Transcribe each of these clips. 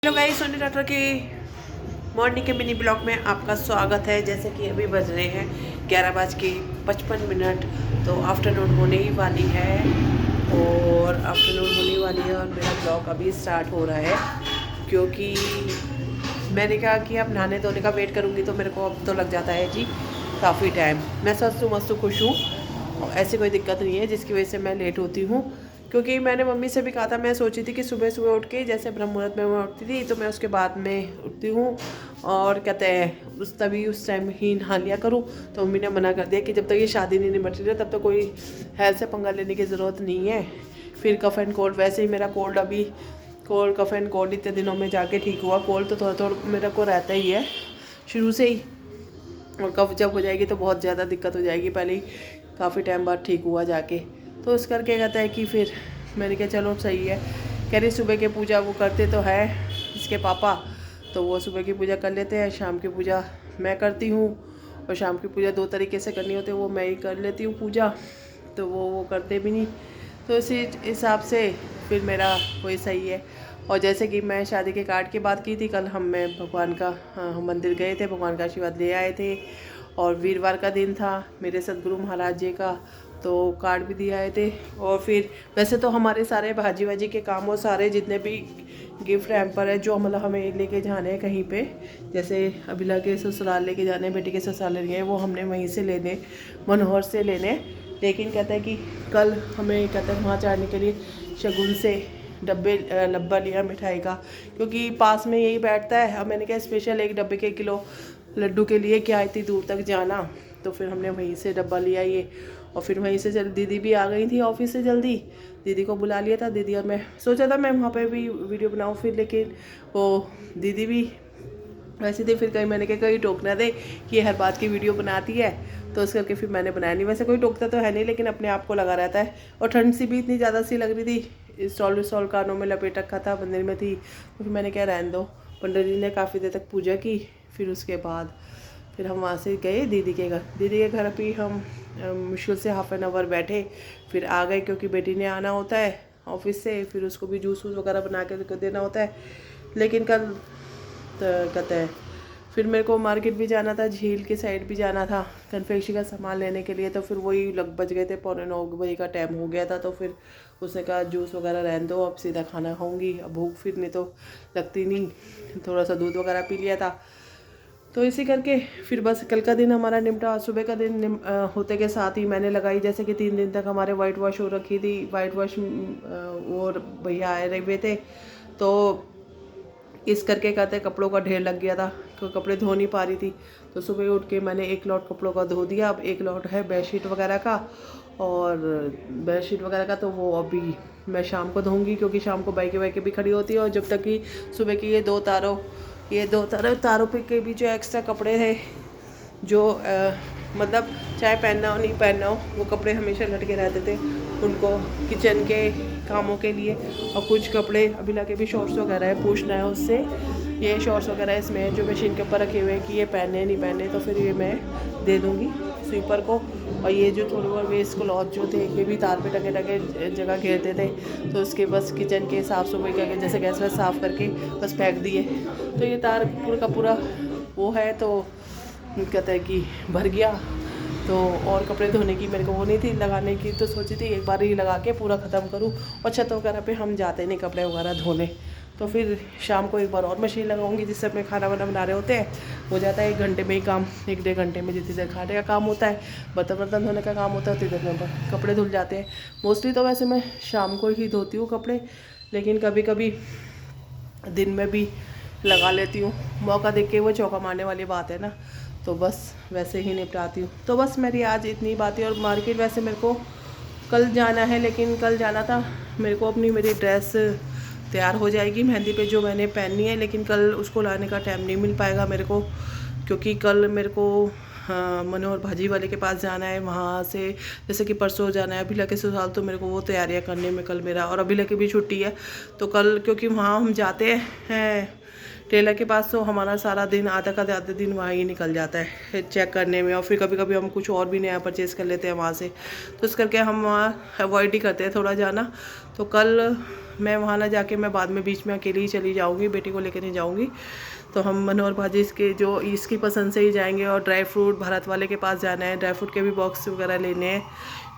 Hello guys, Soni doctor की morning के mini blog में आपका स्वागत है। जैसे कि अभी बज रहे हैं 11:55। तो आफ्टरनून होने ही वाली है और मेरा ब्लॉग अभी स्टार्ट हो रहा है क्योंकि मैंने कहा कि अब नहाने धोने का वेट करूँगी तो मेरे को अब तो लग जाता है जी काफ़ी टाइम। मैं सस्तु मस्तु खुश हूँ और ऐसी कोई दिक्कत नहीं है जिसकी वजह से मैं लेट होती हूँ। क्योंकि मैंने मम्मी से भी कहा था, मैं सोची थी कि सुबह सुबह उठ के जैसे ब्रह्म मुहूर्त में मैं उठती थी तो मैं उसके बाद में उठती हूँ और कहते हैं उस टाइम ही नहा लिया करूँ। तो मम्मी ने मना कर दिया कि जब तक ये शादी नहीं निपट रही तब तक कोई हेल्थ से पंगा लेने की ज़रूरत नहीं है। फिर कफ एंड कोल्ड, वैसे ही मेरा कोल्ड कफ एंड कोल्ड इतने दिनों में जाके ठीक हुआ। कोल्ड तो थोड़ा थोड़ा मेरे को रहता ही है शुरू से ही, और कफ जब हो जाएगी तो बहुत ज़्यादा दिक्कत हो जाएगी। पहले ही काफ़ी टाइम बाद ठीक हुआ जाके, तो इस करके कहता है कि फिर मैंने कहा चलो सही है। कह रही सुबह की पूजा वो करते तो है इसके पापा, तो वो सुबह की पूजा कर लेते हैं, शाम की पूजा मैं करती हूँ। और शाम की पूजा 2 तरीके से करनी होती है, वो मैं ही कर लेती हूँ पूजा, तो वो करते भी नहीं। तो इसी हिसाब से फिर मेरा वही सही है। और जैसे कि मैं शादी के कार्ड की बात की थी, कल मैं भगवान का हम मंदिर गए थे, भगवान का आशीर्वाद ले आए थे। और वीरवार का दिन था मेरे सदगुरु महाराज जी का, तो कार्ड भी दिए आए थे। और फिर वैसे तो हमारे सारे भाजी वाजी के काम और सारे जितने भी गिफ्ट हैम्पर है जो मतलब हमें लेके जाने हैं कहीं पे, जैसे अभिला के ससुराल लेके जाने, बेटी के ससुराल लेके गए, वो हमने वहीं से लेने, मनोहर से लेने। लेकिन कहता है कि कल हमें कहता है वहाँ जाने के लिए शगुन से डब्बा लिया मिठाई का, क्योंकि पास में यही बैठता है। अब मैंने कहा स्पेशल 1 डब्बे के किलो लड्डू के लिए क्या इतनी दूर तक जाना, तो फिर हमने वहीं से डब्बा लिया ये। और फिर वहीं से दीदी भी आ गई थी ऑफिस से जल्दी, दीदी को बुला लिया था। दीदी और मैं सोचा था मैं वहाँ पे भी वीडियो बनाऊँ फिर, लेकिन वो दीदी भी वैसे थी, फिर कहीं मैंने कहा कहीं टोक ना दे कि ये हर बात की वीडियो बनाती है, तो इस करके फिर मैंने बनाया नहीं। वैसे कोई टोकता तो है नहीं, लेकिन अपने आप को लगा रहता है। और ठंड सी भी इतनी ज़्यादा सी लग रही थी, स्टॉल कानों में लपेट रखा था, मंदिर में थी, तो फिर मैंने कहा रहने दो। पंडित जी ने काफ़ी देर तक पूजा की, फिर उसके बाद फिर हम वहाँ से गए दीदी के घर। दीदी के घर भी हम मुश्किल से हाफ एन आवर बैठे, फिर आ गए, क्योंकि बेटी ने आना होता है ऑफिस से, फिर उसको भी जूस वूस वगैरह बना के देना होता है। लेकिन कल तो कहते हैं फिर मेरे को मार्केट भी जाना था, झील की साइड भी जाना था कन्फेक्शनरी का सामान लेने के लिए, तो फिर वही लग बज गए थे, 8:45 का टाइम हो गया था। तो फिर उसने कहा जूस वगैरह रहने दो, अब सीधा खाना खाऊंगी, अब भूख फिर नहीं तो लगती नहीं। थोड़ा सा दूध वगैरह पी लिया था, तो इसी करके फिर बस कल का दिन हमारा निपटा। सुबह का दिन होते के साथ ही मैंने लगाई, जैसे कि 3 दिन तक हमारे वाइट वॉश हो रखी थी, वाइट वॉश और भैया आए रहे हुए थे, तो इस करके कहते कपड़ों का ढेर लग गया था, तो कपड़े धो नहीं पा रही थी। तो सुबह उठ के मैंने 1 लॉट कपड़ों का धो दिया। अब 1 लॉट है बेडशीट वगैरह का, और बेडशीट वगैरह का तो वो अभी मैं शाम को धोऊंगी, क्योंकि शाम को बाइकें वाइकें भी खड़ी होती है। और जब तक कि सुबह की ये दो तारों पे के भी जो एक्स्ट्रा कपड़े थे, जो मतलब चाहे पहनना हो नहीं पहनना हो, वो कपड़े हमेशा लटके रहते थे उनको किचन के कामों के लिए। और कुछ कपड़े अभिला के भी शॉर्ट्स वगैरह है, पूछना है उससे, ये शॉर्ट्स वगैरह इसमें जो मशीन के ऊपर रखे हुए हैं कि ये पहने नहीं पहने, तो फिर ये मैं दे दूँगी स्वीपर को। और ये जो थोड़े बहुत वेस्ट क्लॉथ जो थे ये भी तार पे टके जगह घेरते थे, तो उसके बस किचन के साफ़ सफाई करके जैसे गैस वैस साफ़ करके बस फेंक दिए। तो ये तार पूरा का पूरा वो है, तो कहते हैं कि भर गया। तो और कपड़े धोने की मेरे को वो नहीं थी लगाने की, तो सोची थी एक बार ही लगा के पूरा ख़त्म करूँ। और छत वगैरह पे हम जाते नहीं कपड़े वगैरह धोने, तो फिर शाम को एक बार और मशीन लगाऊंगी, जिससे अपने खाना वाना बना रहे होते हैं, हो जाता है 1 घंटे में ही काम, 1-1.5 घंटे में जितनी देर खाने का काम होता है, बर्तन धोने का काम होता है, उतनी देर में कपड़े धुल जाते हैं। मोस्टली तो वैसे मैं शाम को ही धोती हूँ कपड़े, लेकिन कभी कभी दिन में भी लगा लेती हूँ, मौका देख के। वो चौका मारने वाली बात है ना, तो बस वैसे ही निपटाती हूँ। तो बस मेरी आज इतनी बातें। और मार्केट वैसे मेरे को कल जाना है, लेकिन कल जाना था मेरे को मेरी ड्रेस तैयार हो जाएगी मेहंदी पे जो मैंने पहननी है, लेकिन कल उसको लाने का टाइम नहीं मिल पाएगा मेरे को, क्योंकि कल मेरे को मनोहर भाजी वाले के पास जाना है। वहाँ से जैसे कि परसों जाना है अभिला के ससुराल, तो मेरे को वो तैयारियाँ करने में कल मेरा, और अभिला की भी छुट्टी है, तो कल क्योंकि वहाँ हम जाते हैं टेलर के पास तो हमारा सारा दिन आधा का आधा दिन वहाँ ही निकल जाता है चेक करने में, और फिर कभी कभी हम कुछ और भी नया परचेज़ कर लेते हैं वहाँ से, तो इस करके हम वहाँ अवॉइड ही करते हैं थोड़ा जाना। तो कल मैं वहाँ ना जाके मैं बाद में बीच में अकेली ही चली जाऊँगी, बेटी को लेकर नहीं जाऊँगी। तो हम मनोहर भाजी इसके जो इसकी पसंद से ही जाएंगे, और ड्राई फ्रूट भारत वाले के पास जाना है, ड्राई फ्रूट के भी बॉक्स वगैरह लेने हैं,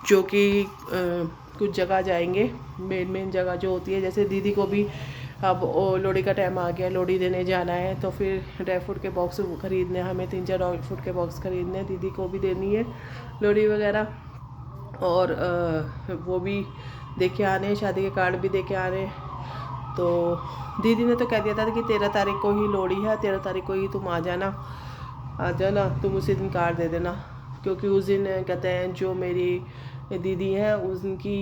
जो कि कुछ जगह जाएंगे, मेन जगह जो होती है। जैसे दीदी को भी अब लोहड़ी का टाइम आ गया, लोहड़ी देने जाना है, तो फिर ड्राई फ्रूट के बॉक्स खरीदने, हमें 3-4 ड्राई फ्रूट के बॉक्स खरीदने हैं, दीदी को भी देनी है लोहड़ी वगैरह। और वो भी देके आने हैं, शादी के कार्ड भी देके आने हैं। तो दीदी ने तो कह दिया था कि 13 तारीख को ही लोहड़ी है, 13 तारीख को ही तुम आ जाना, तुम उसी दिन कार्ड दे देना, क्योंकि उस दिन कहते हैं जो मेरी दीदी है उनकी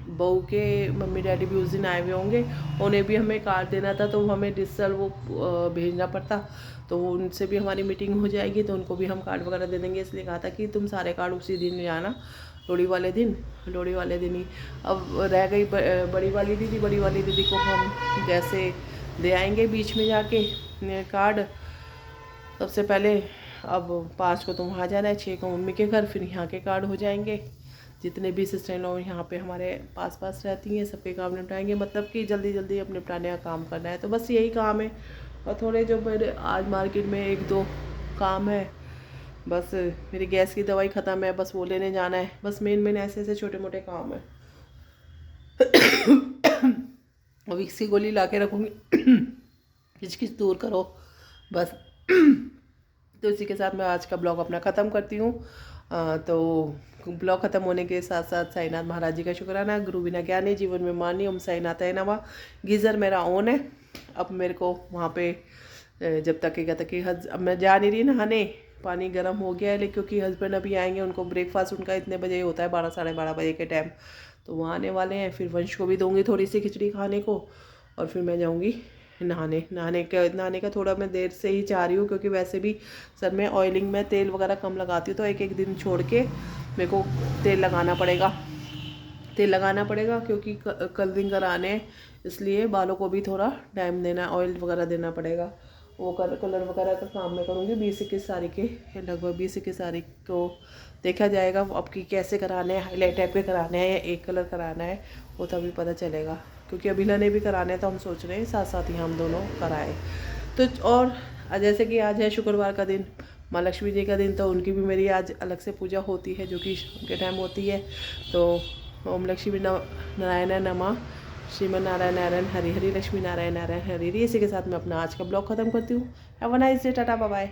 बहू के मम्मी डैडी भी उस दिन आए हुए होंगे, उन्हें भी हमें कार्ड देना था, तो हमें डिजिटल वो भेजना पड़ता, तो उनसे भी हमारी मीटिंग हो जाएगी, तो उनको भी हम कार्ड वगैरह दे देंगे। इसलिए कहा था कि तुम सारे कार्ड उसी दिन ले आना, लोहड़ी वाले दिन ही। अब रह गई बड़ी वाली दीदी को हम जैसे दे आएंगे बीच में जाके कार्ड। सबसे पहले अब 5 को तो वहाँ जाना है, 6 को मम्मी के घर, फिर यहाँ के कार्ड हो जाएंगे। जितने भी सिस्टर इन लोग यहाँ पे हमारे पास रहती हैं, सबके काम निपटाएंगे, मतलब कि जल्दी अब निपटाने का काम करना है। तो बस यही काम है, और थोड़े जो मेरे आज मार्केट में 1-2 काम है, बस मेरी गैस की दवाई ख़त्म है, बस वो लेने जाना है। बस मेन ऐसे छोटे मोटे काम है। अभी इसकी गोली ला के रखूँगी, किच दूर करो बस। तो इसी के साथ मैं आज का ब्लॉग अपना ख़त्म करती हूँ। तो ब्लॉग ख़त्म होने के साथ साथ साईनाथ महाराज जी का शुक्राना, गुरु बिना ज्ञानी जीवन में मानी, ओम साईनाथ है नवा। गीज़र मेरा ऑन है, अब मेरे को वहाँ पे जब तक अब मैं जा नहीं रही नहाने, पानी गर्म हो गया है, लेकिन क्योंकि हस्बैंड अभी आएंगे, उनको ब्रेकफास्ट उनका इतने बजे होता है, 12-12:30 बजे के टाइम, तो वो आने वाले हैं। फिर वंश को भी दूँगी थोड़ी सी खिचड़ी खाने को, और फिर मैं जाऊँगी नहाने का थोड़ा मैं देर से ही चाह रही हूँ, क्योंकि वैसे भी सर में ऑयलिंग में तेल वगैरह कम लगाती हूँ, तो एक दिन छोड़ के मेरे को तेल लगाना पड़ेगा, क्योंकि कलरिंग कराने, इसलिए बालों को भी थोड़ा टाइम देना, ऑयल वगैरह देना पड़ेगा। वो कलर वगैरह का काम मैं करूँगी 20-21 तारीख के, लगभग 20-21 तारीख को देखा जाएगा अब कि कैसे कराने हैं, हाईलाइट टाइप के कराने हैं या एक कलर कराना है, वो तभी पता चलेगा। क्योंकि अभिला ने भी कराने हैं, तो हम सोच रहे हैं साथ ही हम दोनों कराएं। तो और जैसे कि आज है शुक्रवार का दिन, माँ लक्ष्मी जी का दिन, तो उनकी भी मेरी आज अलग से पूजा होती है, जो कि शाम के टाइम होती है। तो ओम लक्ष्मी नारायण नमः, श्रीमन नारायण नारायण हरि हरि, लक्ष्मी नारायण नारायण हरि हरि। इसी के साथ मैं अपना आज का ब्लॉग ख़त्म करती हूँ। Have a nice day, tata bye bye.